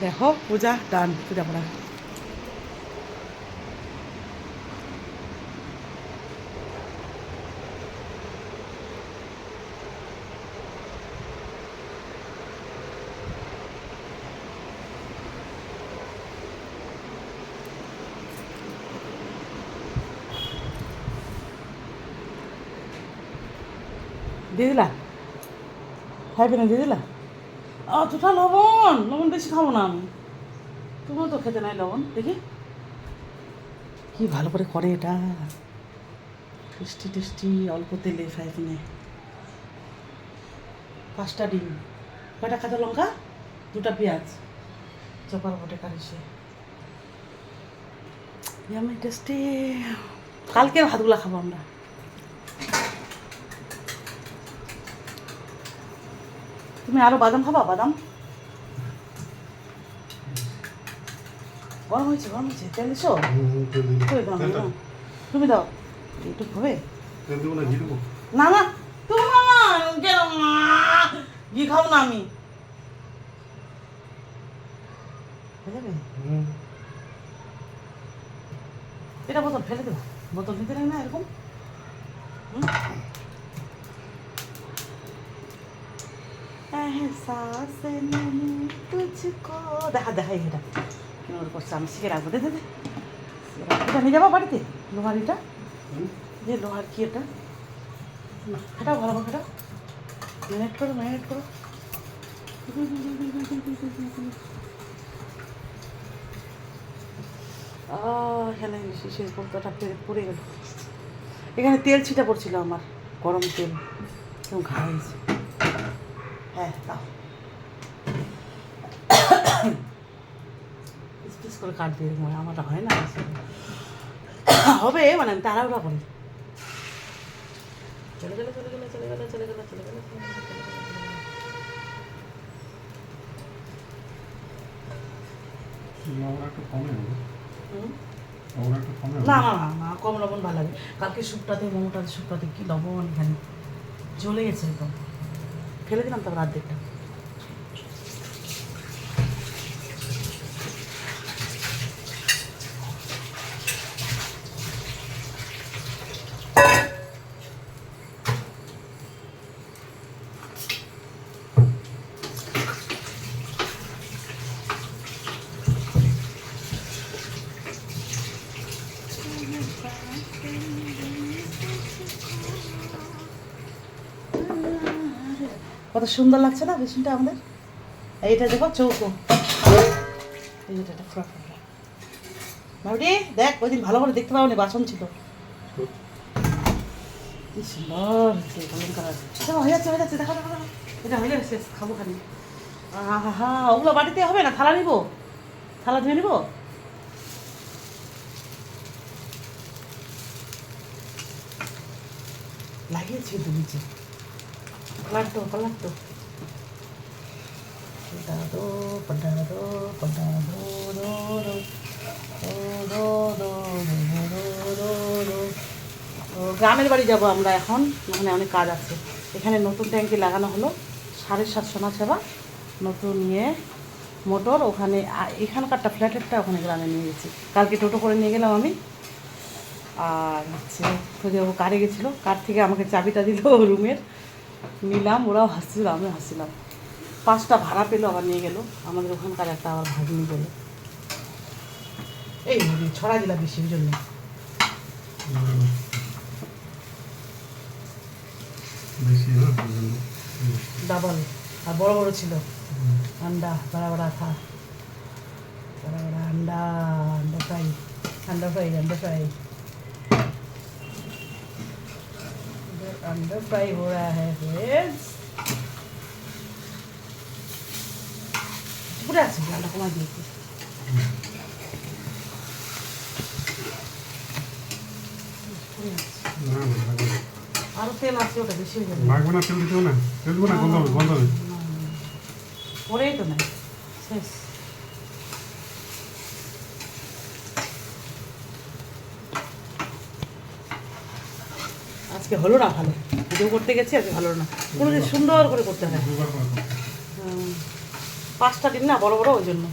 দেখো পূজা ডান, পূজা করা। দিয়ে দিলা, খাইবে না দিয়ে দিলা? অতটা লবণ, লবণ বেশি খাবো না আমি। তুমিও তো খেতে নাই লবণ, দেখি কি ভালো করে করে এটা। টেস্টি টেস্টি, অল্প তেলে ফ্রাই প্যানে। 5টা ডিম, কয়টা কাঁচা লঙ্কা, 2টা পেঁয়াজ, চপার বটে কারিছে। Yummy tasty. কালকের ভাতগুলা খাবো আমরা। তুমি আরো বাদাম খাবা? বাদাম গরম হয়েছে, গরম হয়েছে, তেল দিছো? দাও না, তুমি দাও, একটু হবে না। না তোমার কেন ঘি খাও না আমি, এটা বোতল ফেলে দেবো, বোতল নিতে নেই না এরকম। एहसास नहीं तुझको দেখা দেখাই এটা কেমন করছে। আমি শিখে রাখবো, দে দে দে। এটা নিয়ে যাবো বাড়িতে, লোহার এটা, যে লোহার কি এটা, ফেটাও ভালো করে, ফেটাও, ম্যারিনেট করো, ম্যারিনেট করো। এখানে শেষ বলতেটা পড়ে গেল। এখানে তেল ছিটা পড়ছিল আমার, গরম তেল, কেমন ঘা হয়েছে। হ্যাঁ দাও, পিস করে কাট দিয়ে আমারটা হয় না, হবে মানে আমি তাড়াহুড়া করি। চলে গেলে চলে গেলে চলে গেলে চলে গেলে চলে গেলে না না না না, কম লবণ ভালো লাগে। কালকে স্যুপটাতে, মোমোটাতে, স্যুপটাতে কি লবণ, এখানে জ্বলে গেছে একদম। ফেলে দিলাম তারপর অর্ধেকটা। কত সুন্দর লাগছে না বেসনটা আমাদের। এইটা দেখো চৌকো, এই যেটা ফ্রাই ভাবি দেখ, ওই দিন ভালো করে দেখতে পাবো, বাসন ছিল। কি সুন্দর হচ্ছে, গোল্ডেন কালার। হয়ে যাচ্ছে, হয়ে যাচ্ছে, দেখো দেখো দেখো, এটা হয়ে যাবে, শেষ খাবো খালি। হা, ওগুলো বাড়িতে হবে না, থালা নিবো, থালা ধুয়ে নিবো। লাগিয়েছি কিন্তু নিচে, কালার তো, কালার তো। Perdado, perdado, perdado, গ্রামের বাড়ি যাব আমরা এখন, ওখানে অনেক কাজ আছে। এখানে নতুন ট্যাঙ্কি লাগানো হলো, 750 না সেবা, নতুন ইয়ে মোটর। ওখানে এখানকারটা ফ্ল্যাটেরটা ওখানে গ্রামে নিয়ে গেছি, কালকে টোটো করে নিয়ে গেলাম আমি। আর হচ্ছে ও কারে গেছিলো, কার থেকে আমাকে চাবিটা দিল রুমের, নিলাম, ওরাও হাসছিল, আমিও হাসছিলাম। 5টা ভাড়া পেলো, আবার নিয়ে গেলো। আমাদের ওখানকার একটা আবার ভাগ্নি গেলো, এই ছড়া দিলা বেশি, ওই জন্য ডাবল। আর বড় বড় ছিল আন্ডা, বড়া বড়া থা, বড়া বড়া আন্ডা, আন্ডা ফ্রাই, আন্ডা ফ্রাই, আন্ডা ফ্রাই, अंडा फ्राई हो रहा है फ्रेंड्स। पूरा আছে আন্ডা কমা দিয়েছি। আরো তেল আছে, ওটা বেশি হয়ে যাবে। লাগবে না, তেল দিতে হবে না, তেল দিব না, গন্ধ হবে, গন্ধ হবে। পরেই তো না, শেষ। আজকে হলো না ভালো, ভিডিও করতে গেছি আজকে ভালো না, কোনো দিন সুন্দর করে করতে হয়। 5টা দিন না বড় বড়, ওই জন্য।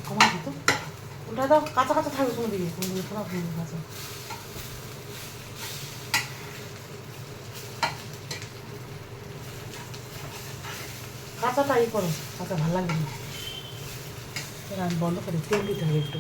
কমা দিত ওটা দাও, কাঁচা কাঁচা থাকবে কোনো দিকে পুরো কাঁচা। কাঁচাটাই করো, কাঁচা ভালো লাগবে না। এবার আমি বন্ধ করি, তেল দিতে হবে একটু।